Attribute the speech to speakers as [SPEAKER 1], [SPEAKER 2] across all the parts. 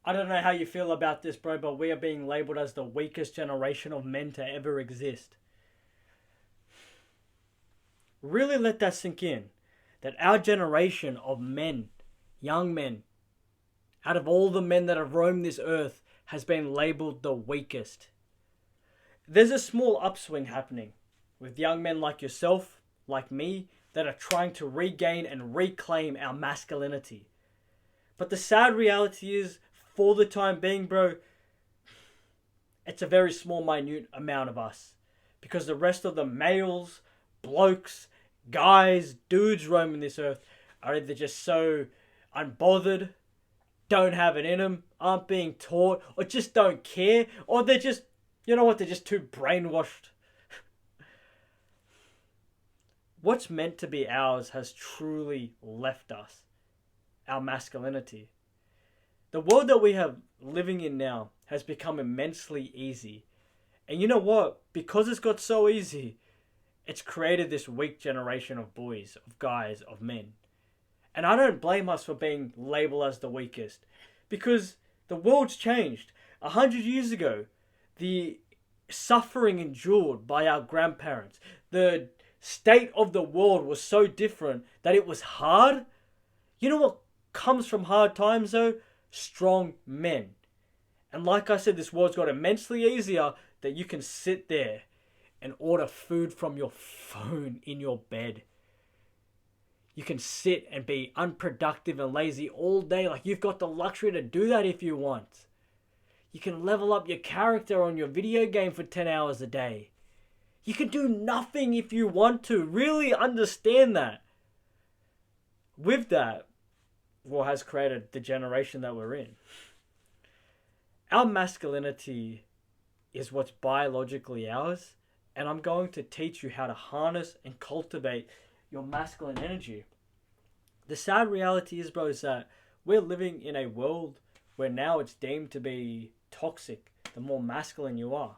[SPEAKER 1] I don't know how you feel about this, bro, but we are being labeled as the weakest generation of men to ever exist. Really let that sink in. That our generation of men, young men, out of all the men that have roamed this earth, has been labeled the weakest. There's a small upswing happening with young men like yourself, like me, that are trying to regain and reclaim our masculinity. But the sad reality is, for the time being, bro, it's a very small, minute amount of us. Because the rest of the males, blokes, guys, dudes roaming this earth are either just so unbothered, don't have it in them, aren't being taught, or just don't care, or they're just, you know what, they're just too brainwashed. What's meant to be ours has truly left us, our masculinity. The world that we have living in now has become immensely easy. And you know what? Because it's got so easy, it's created this weak generation of boys, of guys, of men. And I don't blame us for being labeled as the weakest. Because the world's changed. 100 years ago, the suffering endured by our grandparents, the state of the world was so different that it was hard. You know what comes from hard times though? Strong men. And like I said, this world's got immensely easier that you can sit there and order food from your phone in your bed. You can sit and be unproductive and lazy all day. Like, you've got the luxury to do that if you want. You can level up your character on your video game for 10 hours a day. You can do nothing if you want to. Really understand that. With that, what has created the generation that we're in. Our masculinity is what's biologically ours, and I'm going to teach you how to harness and cultivate your masculine energy. The sad reality is, bro, is that we're living in a world where now it's deemed to be toxic the more masculine you are.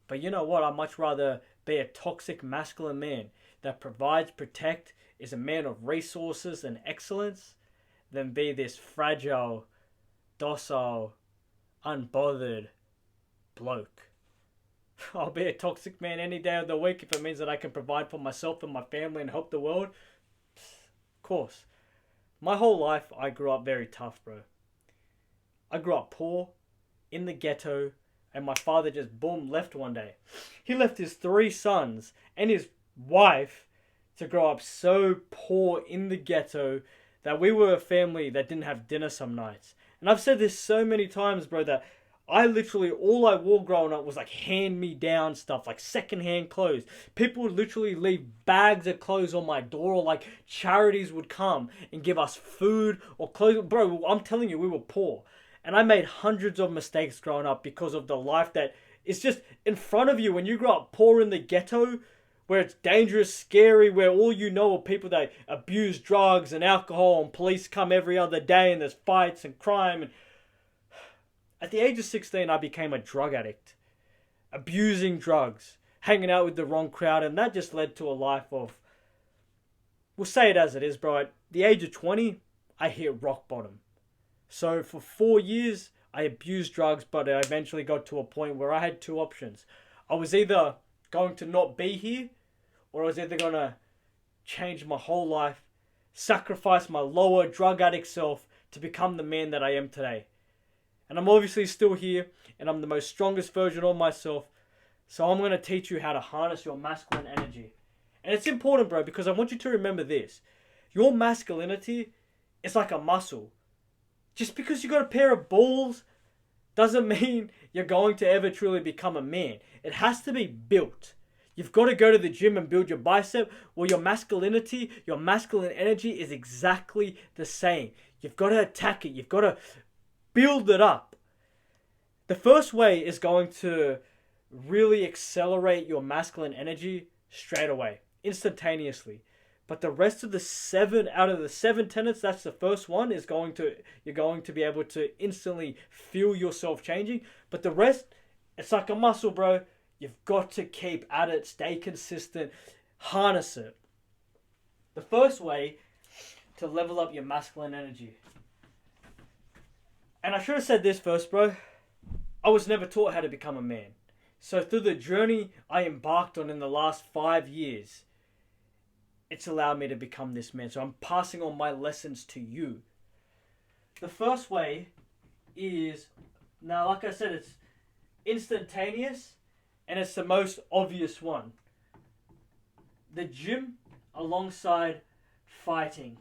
[SPEAKER 1] But you know what? I'd much rather be a toxic masculine man that provides, protect, is a man of resources and excellence, than be this fragile, docile, unbothered bloke. I'll be a toxic man any day of the week if it means that I can provide for myself and my family and help the world. Of course. My whole life, I grew up very tough, bro. I grew up poor, in the ghetto, and my father just, boom, left one day. He left his 3 sons and his wife to grow up so poor in the ghetto that we were a family that didn't have dinner some nights. And I've said this so many times, bro, that I literally, all I wore growing up was like hand-me-down stuff, like second-hand clothes. People would literally leave bags of clothes on my door, or like charities would come and give us food or clothes. Bro, I'm telling you, we were poor. And I made hundreds of mistakes growing up because of the life that is just in front of you. When you grow up poor in the ghetto, where it's dangerous, scary, where all you know are people that abuse drugs and alcohol, and police come every other day, and there's fights and crime. And at the age of 16, I became a drug addict, abusing drugs, hanging out with the wrong crowd, and that just led to a life of, we'll say it as it is, bro. At the age of 20, I hit rock bottom. So for 4 years, I abused drugs, but I eventually got to a point where I had 2 options. I was either going to not be here, or I was either going to change my whole life, sacrifice my lower drug addict self to become the man that I am today. And I'm obviously still here, and I'm the most strongest version of myself. So I'm going to teach you how to harness your masculine energy. And it's important, bro, because I want you to remember this. Your masculinity is like a muscle. Just because you got a pair of balls doesn't mean you're going to ever truly become a man. It has to be built. You've got to go to the gym and build your bicep. Well, your masculinity, your masculine energy is exactly the same. You've got to attack it. You've got to build it up. The first way is going to really accelerate your masculine energy straight away, instantaneously. But the rest of the 7 out of the 7 tenets, that's the first one, is you're going to be able to instantly feel yourself changing. But the rest, it's like a muscle, bro. You've got to keep at it, stay consistent, harness it. The first way to level up your masculine energy. And I should have said this first, bro. I was never taught how to become a man. So through the journey I embarked on in the last 5 years, it's allowed me to become this man. So I'm passing on my lessons to you. The first way is, now like I said, it's instantaneous and it's the most obvious one. The gym alongside fighting.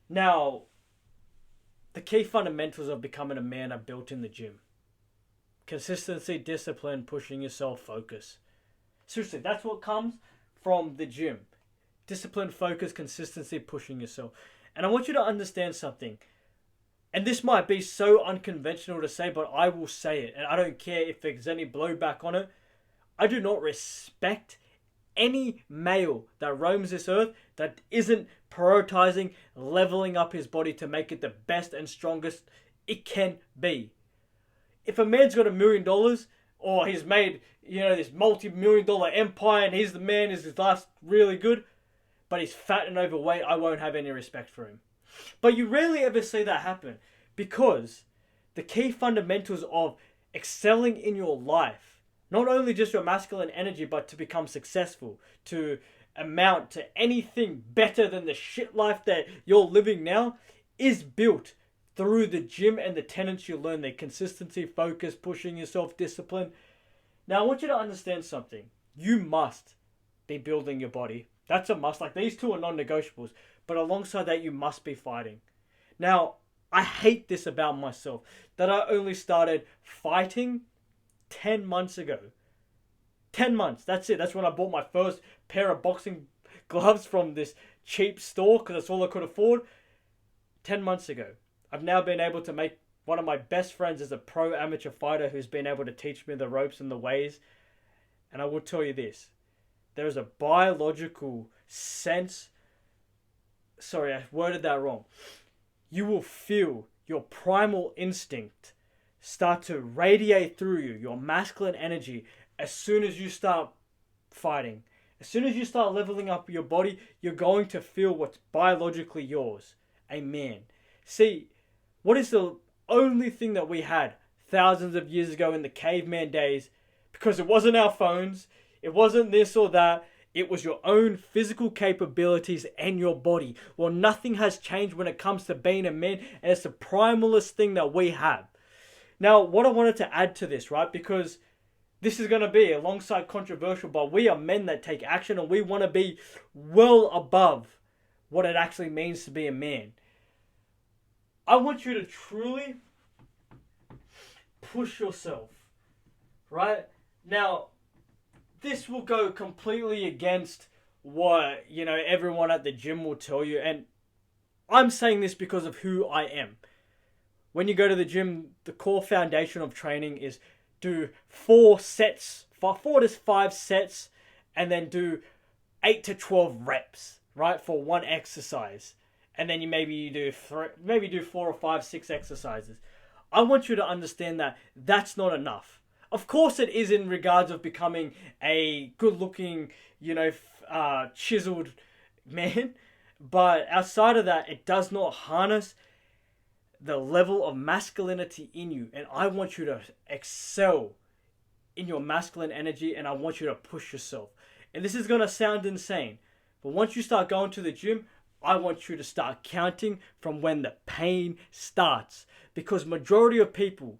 [SPEAKER 1] Now, the key fundamentals of becoming a man are built in the gym. Consistency, discipline, pushing yourself, focus. Seriously, that's what comes from the gym. Discipline, focus, consistency, pushing yourself. And I want you to understand something. And this might be so unconventional to say, but I will say it. And I don't care if there's any blowback on it. I do not respect any male that roams this earth that isn't prioritizing leveling up his body to make it the best and strongest it can be. If a man's got $1 million or he's made, this multi-million-dollar empire and he's the man, his life's really good, but he's fat and overweight, I won't have any respect for him. But you rarely ever see that happen because the key fundamentals of excelling in your life, not only just your masculine energy, but to become successful, to amount to anything better than the shit life that you're living now, is built through the gym and the tenets you learn, the consistency, focus, pushing yourself, discipline. Now, I want you to understand something. You must be building your body. That's a must. Like, these two are non-negotiables. But alongside that, you must be fighting. Now, I hate this about myself, that I only started fighting 10 months ago. 10 months, that's it. That's when I bought my first pair of boxing gloves from this cheap store because that's all I could afford. 10 months ago. I've now been able to make one of my best friends as a pro amateur fighter who's been able to teach me the ropes and the ways. And I will tell you this. There is a biological sense. Sorry, I worded that wrong. You will feel your primal instinct start to radiate through you, your masculine energy, as soon as you start fighting. As soon as you start leveling up your body, you're going to feel what's biologically yours, a man. See, what is the only thing that we had thousands of years ago in the caveman days? Because it wasn't our phones, it wasn't this or that, it was your own physical capabilities and your body. Well, nothing has changed when it comes to being a man, and it's the primalist thing that we have. Now, what I wanted to add to this, right, because this is going to be alongside controversial, but we are men that take action and we want to be well above what it actually means to be a man. I want you to truly push yourself, right? Now, this will go completely against what, everyone at the gym will tell you. And I'm saying this because of who I am. When you go to the gym, the core foundation of training is do 4 to 5 sets, and then do 8 to 12 reps, right, for one exercise. And then you do 4 or 5, 6 exercises. I want you to understand that that's not enough. Of course it is in regards of becoming a good-looking, chiseled man. But outside of that, it does not harness the level of masculinity in you. And I want you to excel in your masculine energy, and I want you to push yourself. And this is going to sound insane, but once you start going to the gym, I want you to start counting from when the pain starts. Because majority of people,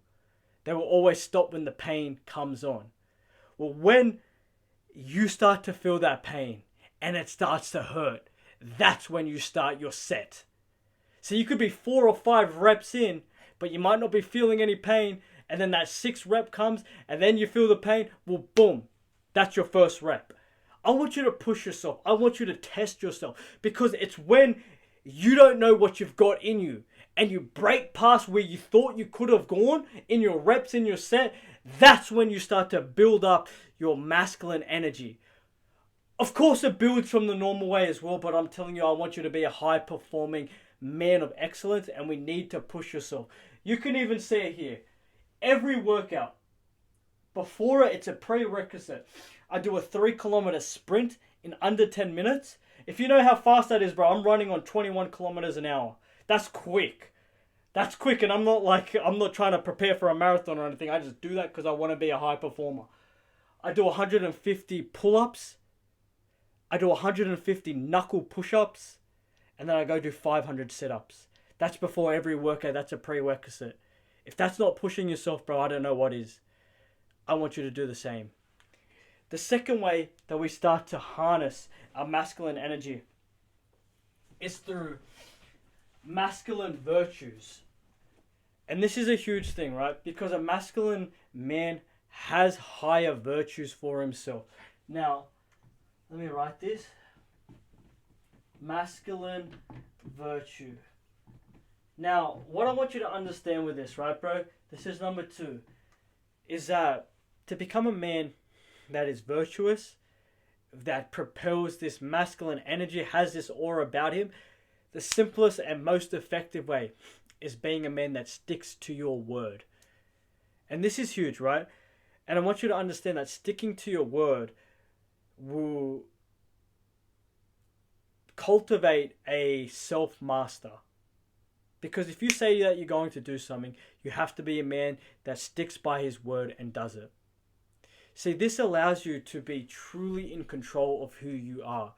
[SPEAKER 1] they will always stop when the pain comes on. Well, when you start to feel that pain and it starts to hurt, that's when you start your set. So you could be 4 or 5 reps in, but you might not be feeling any pain. And then that 6th rep comes and then you feel the pain. Well, boom, that's your first rep. I want you to push yourself. I want you to test yourself, because it's when you don't know what you've got in you and you break past where you thought you could have gone in your reps, in your set, that's when you start to build up your masculine energy. Of course, it builds from the normal way as well, but I'm telling you, I want you to be a high-performing man of excellence, and we need to push yourself. You can even see it here. Every workout, before it's a prerequisite. I do a 3-kilometer sprint in under 10 minutes, If you know how fast that is, bro, I'm running on 21 kilometers an hour. That's quick. That's quick, and I'm not trying to prepare for a marathon or anything. I just do that because I want to be a high performer. I do 150 pull-ups. I do 150 knuckle push-ups. And then I go do 500 sit-ups. That's before every workout. That's a prerequisite. If that's not pushing yourself, bro, I don't know what is. I want you to do the same. The second way that we start to harness our masculine energy is through masculine virtues. And this is a huge thing, right? Because a masculine man has higher virtues for himself. Now, let me write this. Masculine virtue. Now, what I want you to understand with this, right, bro? This is number 2. Is that to become a man that is virtuous, that propels this masculine energy, has this aura about him, the simplest and most effective way is being a man that sticks to your word. And this is huge, right? And I want you to understand that sticking to your word will cultivate a self-master. Because if you say that you're going to do something, you have to be a man that sticks by his word and does it. See, this allows you to be truly in control of who you are.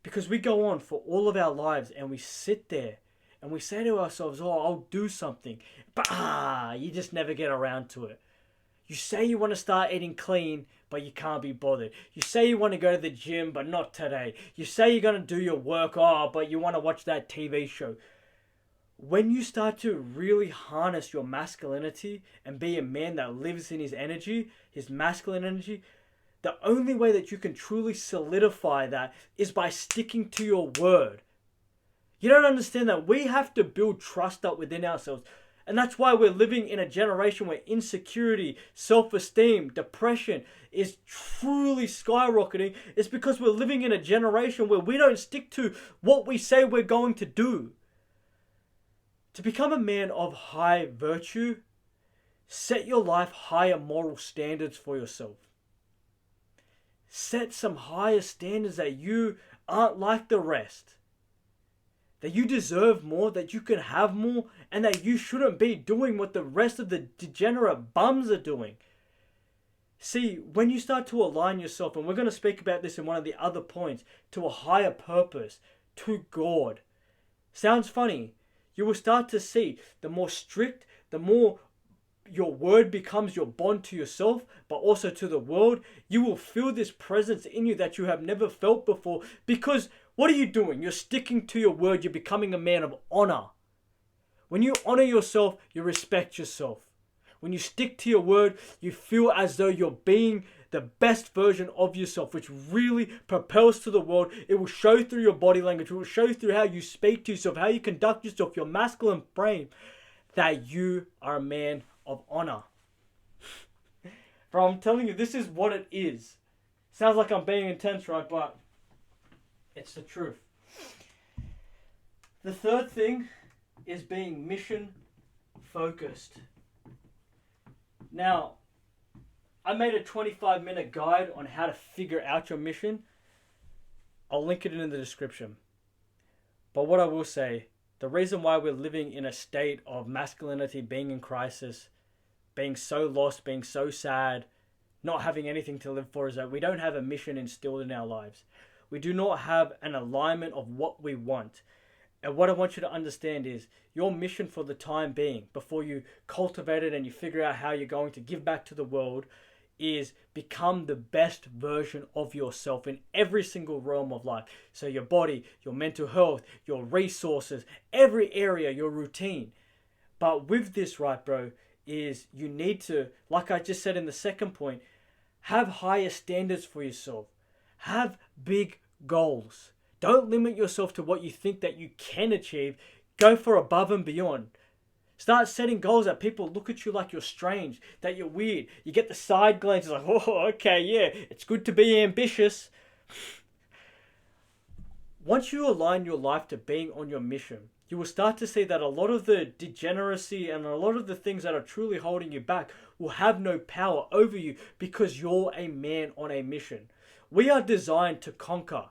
[SPEAKER 1] Because we go on for all of our lives and we sit there and we say to ourselves, oh, I'll do something. But you just never get around to it. You say you want to start eating clean, but you can't be bothered. You say you want to go to the gym, but not today. You say you're going to do your work, but you want to watch that TV show. When you start to really harness your masculinity and be a man that lives in his energy, his masculine energy, the only way that you can truly solidify that is by sticking to your word. You don't understand that we have to build trust up within ourselves. And that's why we're living in a generation where insecurity, self-esteem, depression is truly skyrocketing. It's because we're living in a generation where we don't stick to what we say we're going to do. To become a man of high virtue, set your life higher moral standards for yourself. Set some higher standards that you aren't like the rest. That you deserve more, that you can have more, and that you shouldn't be doing what the rest of the degenerate bums are doing. See, when you start to align yourself, and we're going to speak about this in one of the other points, to a higher purpose, to God. Sounds funny. You will start to see the more strict, the more your word becomes your bond to yourself, but also to the world. You will feel this presence in you that you have never felt before. Because what are you doing? You're sticking to your word. You're becoming a man of honor. When you honor yourself, you respect yourself. When you stick to your word, you feel as though you're being the best version of yourself, which really propels to the world. It will show through your body language. It will show through how you speak to yourself, how you conduct yourself, your masculine frame, that you are a man of honor. Bro, I'm telling you, this is what it is. Sounds like I'm being intense, right? But it's the truth. The third thing is being mission focused. Now, I made a 25-minute guide on how to figure out your mission. I'll link it in the description. But what I will say, the reason why we're living in a state of masculinity being in crisis, being so lost, being so sad, not having anything to live for, is that we don't have a mission instilled in our lives. We do not have an alignment of what we want. And what I want you to understand is your mission for the time being, before you cultivate it and you figure out how you're going to give back to the world, is become the best version of yourself in every single realm of life. So your body, your mental health, your resources, every area, your routine. But with this, right, bro, is you need to, like I just said in the second point, have higher standards for yourself. Have big goals. Don't limit yourself to what you think that you can achieve. Go for above and beyond. Start setting goals that people look at you like you're strange, that you're weird. You get the side glances like, oh, okay, yeah, it's good to be ambitious. Once you align your life to being on your mission, you will start to see that a lot of the degeneracy and a lot of the things that are truly holding you back will have no power over you because you're a man on a mission. We are designed to conquer,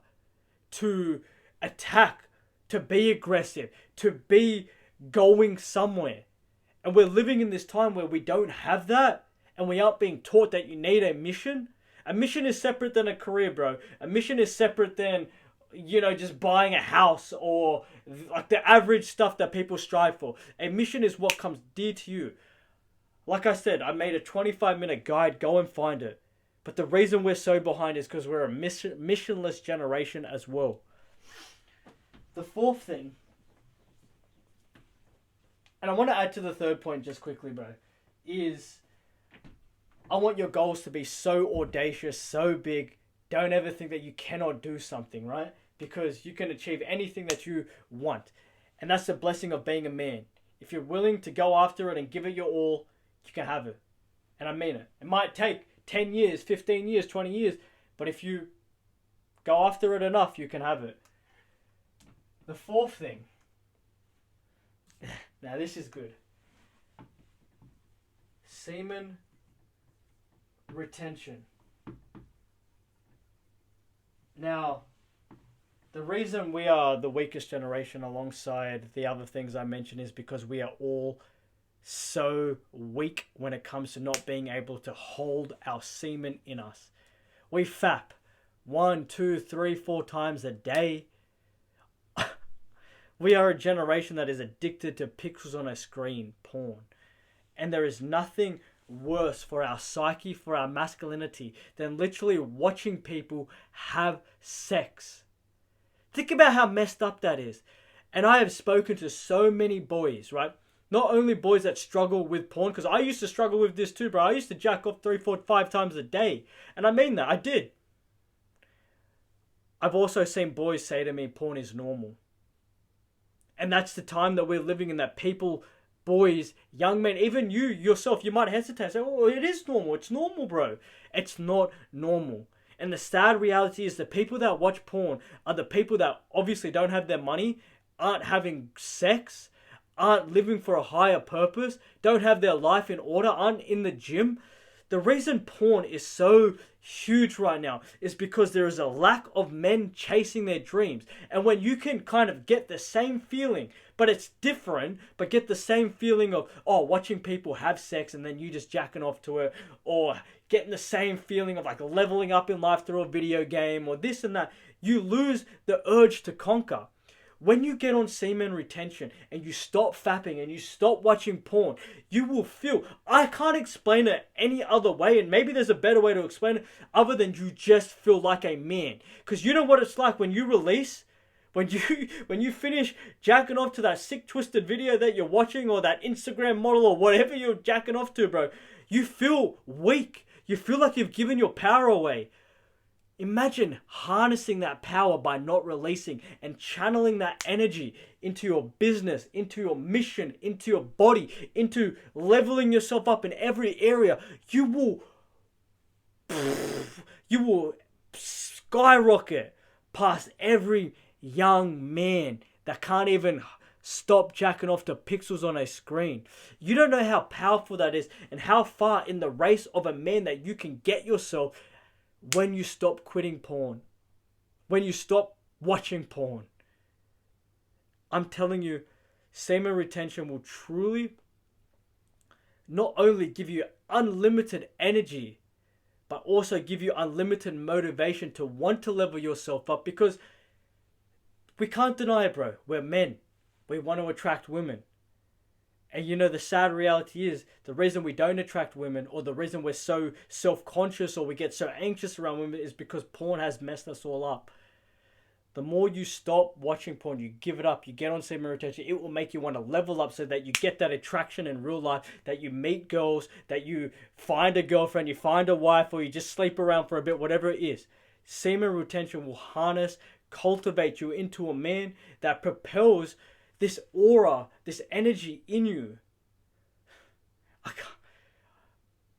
[SPEAKER 1] to attack, to be aggressive, to be going somewhere. And we're living in this time where we don't have that, and we aren't being taught that you need a mission. A mission is separate than a career, bro. A mission is separate than, just buying a house or like the average stuff that people strive for. A mission is what comes dear to you. Like I said, I made a 25-minute guide. Go and find it. But the reason we're so behind is because we're a missionless generation as well. The fourth thing, and I want to add to the third point just quickly, bro, is I want your goals to be so audacious, so big. Don't ever think that you cannot do something, right? Because you can achieve anything that you want. And that's the blessing of being a man. If you're willing to go after it and give it your all, you can have it. And I mean it. It might take 10 years, 15 years, 20 years. But if you go after it enough, you can have it. The fourth thing. Now this is good. Semen retention. Now, the reason we are the weakest generation alongside the other things I mentioned is because we are all so weak when it comes to not being able to hold our semen in us. We fap 1, 2, 3, 4 times a day. We are a generation that is addicted to pixels on a screen, porn. And there is nothing worse for our psyche, for our masculinity, than literally watching people have sex. Think about how messed up that is. And I have spoken to so many boys, right? Not only boys that struggle with porn, because I used to struggle with this too, bro. I used to jack off 3, 4, 5 times a day. And I mean that, I did. I've also seen boys say to me, porn is normal. And that's the time that we're living in, that people, boys, young men, even you yourself, you might hesitate and say, oh, it is normal. It's normal, bro. It's not normal. And the sad reality is the people that watch porn are the people that obviously don't have their money, aren't having sex, aren't living for a higher purpose, don't have their life in order, aren't in the gym. The reason porn is so huge right now is because there is a lack of men chasing their dreams. And when you can kind of get the same feeling, but it's different, but get the same feeling of, watching people have sex and then you just jacking off to it, or getting the same feeling of like leveling up in life through a video game or this and that, you lose the urge to conquer. When you get on semen retention and you stop fapping and you stop watching porn, you will feel, I can't explain it any other way, and maybe there's a better way to explain it other than you just feel like a man. Because you know what it's like when you release, when you finish jacking off to that sick twisted video that you're watching, or that Instagram model, or whatever you're jacking off to, bro, you feel weak. You feel like you've given your power away. Imagine harnessing that power by not releasing and channeling that energy into your business, into your mission, into your body, into leveling yourself up in every area. You will skyrocket past every young man that can't even stop jacking off to pixels on a screen. You don't know how powerful that is and how far in the race of a man that you can get yourself when you stop quitting porn, when you stop watching porn. I'm telling you, semen retention will truly not only give you unlimited energy, but also give you unlimited motivation to want to level yourself up, because we can't deny it, bro. We're men. We want to attract women. And the sad reality is the reason we don't attract women, or the reason we're so self-conscious or we get so anxious around women, is because porn has messed us all up. The more you stop watching porn, you give it up, you get on semen retention, it will make you want to level up so that you get that attraction in real life, that you meet girls, that you find a girlfriend, you find a wife, or you just sleep around for a bit, whatever it is. Semen retention will harness, cultivate you into a man that propels this aura, this energy in you.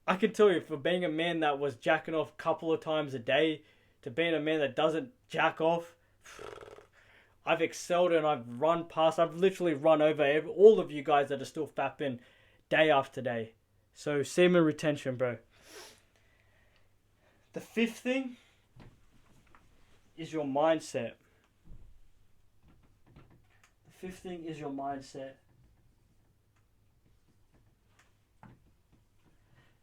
[SPEAKER 1] I can tell you, for being a man that was jacking off a couple of times a day to being a man that doesn't jack off, I've excelled and I've literally run over all of you guys that are still fapping day after day. So semen retention, bro. The fifth thing is your mindset. Fifth thing is your mindset.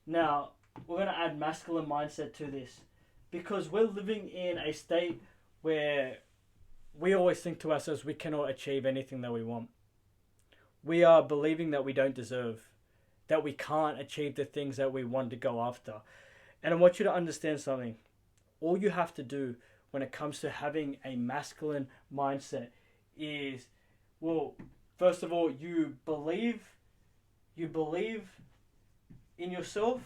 [SPEAKER 1] Now, we're going to add masculine mindset to this because we're living in a state where we always think to ourselves we cannot achieve anything that we want. We are believing that we don't deserve, that we can't achieve the things that we want to go after. And I want you to understand something. All you have to do when it comes to having a masculine mindset is, well, first of all, you believe in yourself.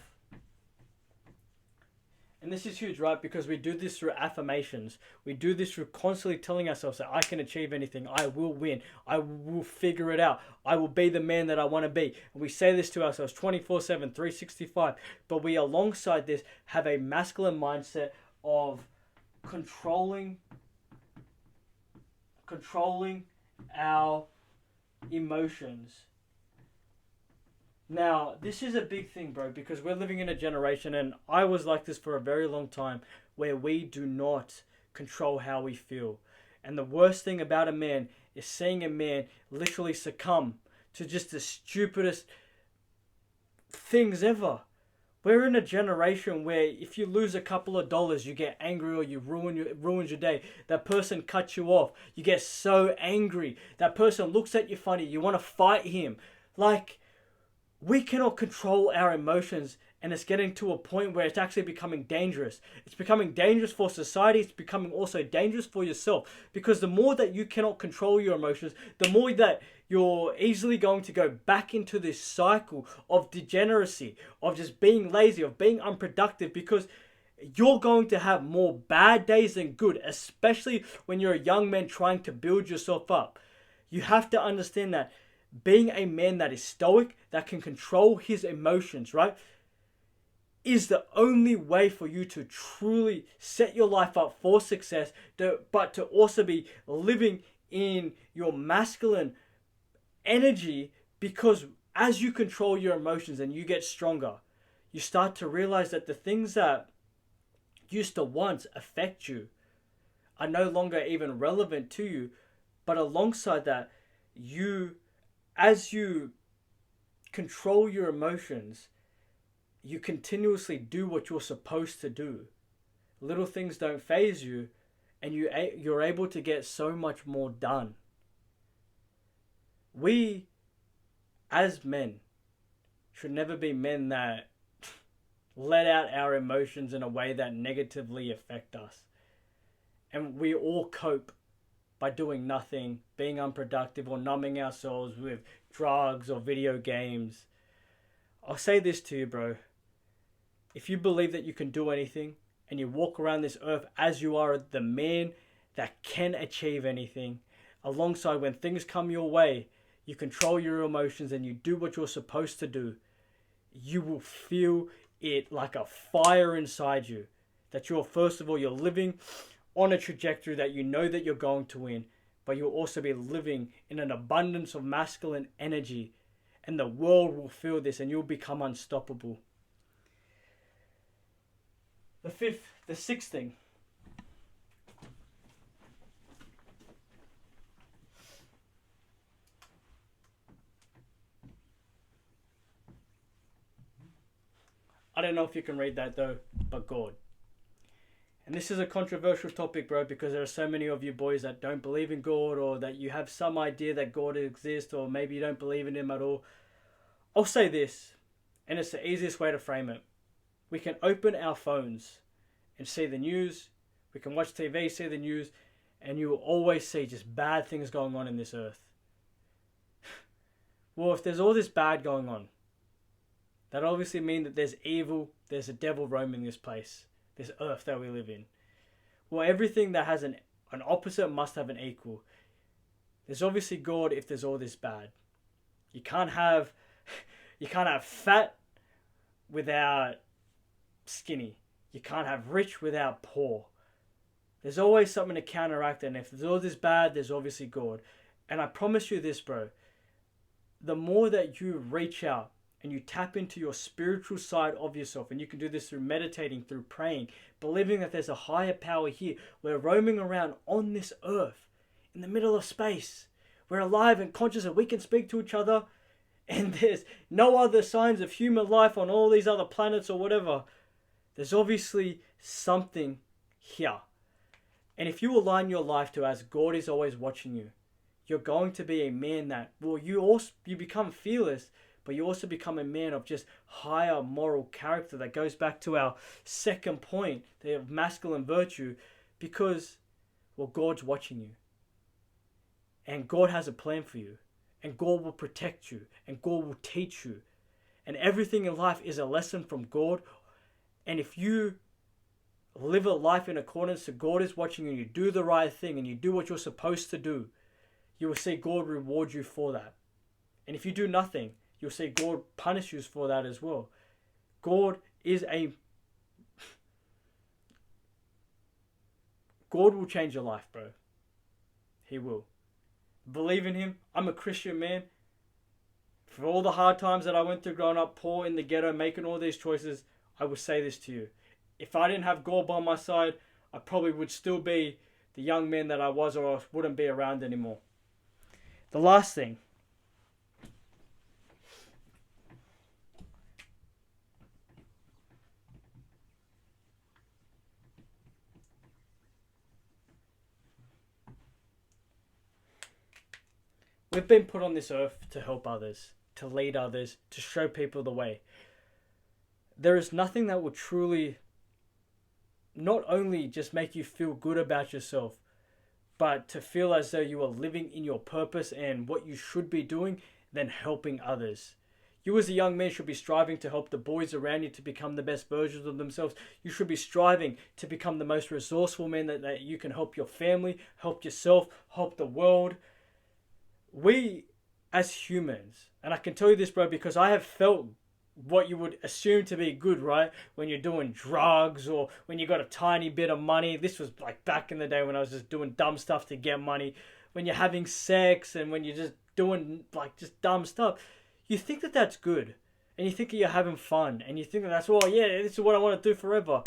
[SPEAKER 1] And this is huge, right? Because we do this through affirmations. We do this through constantly telling ourselves that I can achieve anything. I will win. I will figure it out. I will be the man that I want to be. And we say this to ourselves 24/7, 365. But we, alongside this, have a masculine mindset of controlling our emotions. Now, this is a big thing, bro, because we're living in a generation, and I was like this for a very long time, where we do not control how we feel. And the worst thing about a man is seeing a man literally succumb to just the stupidest things ever. We're in a generation where if you lose a couple of dollars, you get angry or you ruins your day. That person cuts you off. You get so angry. That person looks at you funny. You want to fight him. Like, we cannot control our emotions, and it's getting to a point where it's actually becoming dangerous. It's becoming dangerous for society. It's becoming also dangerous for yourself, because the more that you cannot control your emotions, the more that you're easily going to go back into this cycle of degeneracy, of just being lazy, of being unproductive, because you're going to have more bad days than good, especially when you're a young man trying to build yourself up. You have to understand that being a man that is stoic, that can control his emotions, right, is the only way for you to truly set your life up for success, but to also be living in your masculine energy, because as you control your emotions and you get stronger, you start to realize that the things that used to once affect you are no longer even relevant to you. But alongside that, as you control your emotions, you continuously do what you're supposed to do. Little things don't faze you, and you're able to get so much more done. We, as men, should never be men that let out our emotions in a way that negatively affect us. And we all cope by doing nothing, being unproductive, or numbing ourselves with drugs or video games. I'll say this to you, bro. If you believe that you can do anything, and you walk around this earth as you are the man that can achieve anything, alongside when things come your way, you control your emotions and you do what you're supposed to do, you will feel it like a fire inside you. That you're living on a trajectory that you know that you're going to win, but you'll also be living in an abundance of masculine energy, and the world will feel this and you'll become unstoppable. The sixth thing. I don't know if you can read that though, but God. And this is a controversial topic, bro, because there are so many of you boys that don't believe in God, or that you have some idea that God exists, or maybe you don't believe in him at all. I'll say this, and it's the easiest way to frame it. We can open our phones and see the news. We can watch TV, see the news, and you will always see just bad things going on in this earth. Well, if there's all this bad going on, that obviously means that there's evil, there's a devil roaming this place, this earth that we live in. Well, everything that has an opposite must have an equal. There's obviously God if there's all this bad. You can't have fat without skinny. You can't have rich without poor. There's always something to counteract, and if there's all this bad, there's obviously God. And I promise you this, bro. The more that you reach out and you tap into your spiritual side of yourself, and you can do this through meditating, through praying, believing that there's a higher power here. We're roaming around on this earth, in the middle of space. We're alive and conscious and we can speak to each other. And there's no other signs of human life on all these other planets or whatever. There's obviously something here. And if you align your life to as God is always watching you, you're going to be a man that, well, you become fearless, but you also become a man of just higher moral character. That goes back to our second point, the masculine virtue, because, well, God's watching you. And God has a plan for you. And God will protect you. And God will teach you. And everything in life is a lesson from God. And if you live a life in accordance to God is watching you, and you do the right thing, and you do what you're supposed to do, you will see God reward you for that. And if you do nothing, you'll see God punish you for that as well. God will change your life, bro. He will. Believe in Him. I'm a Christian man. For all the hard times that I went through growing up poor in the ghetto, making all these choices, I would say this to you. If I didn't have God by my side, I probably would still be the young man that I was, or I wouldn't be around anymore. The last thing. We've been put on this earth to help others, to lead others, to show people the way. There is nothing that will truly not only just make you feel good about yourself, but to feel as though you are living in your purpose and what you should be doing, than helping others. You as a young man should be striving to help the boys around you to become the best versions of themselves. You should be striving to become the most resourceful man that you can help your family, help yourself, help the world. We as humans, and I can tell you this, bro, because I have felt what you would assume to be good, right? When you're doing drugs, or when you got a tiny bit of money. This was like back in the day when I was just doing dumb stuff to get money. When you're having sex, and when you're just doing like just dumb stuff, you think that that's good, and you think that you're having fun, and you think that that's, well, yeah, this is what I want to do forever.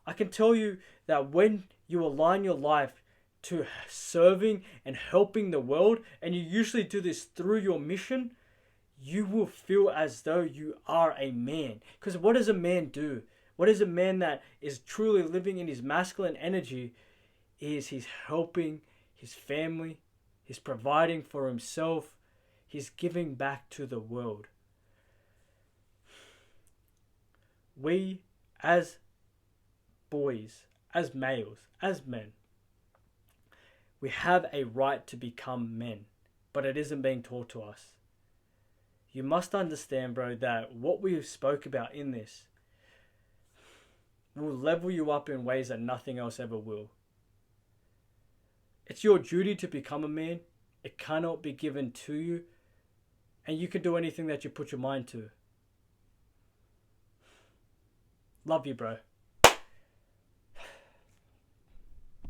[SPEAKER 1] I can tell you that when you align your life to serving and helping the world, and you usually do this through your mission, you will feel as though you are a man. Because what does a man do? What is a man that is truly living in his masculine energy? Is he's helping his family, he's providing for himself, he's giving back to the world. We as boys, as males, as men, we have a right to become men, but it isn't being taught to us. You must understand, bro, that what we spoke about in this will level you up in ways that nothing else ever will. It's your duty to become a man. It cannot be given to you, and you can do anything that you put your mind to. Love you, bro.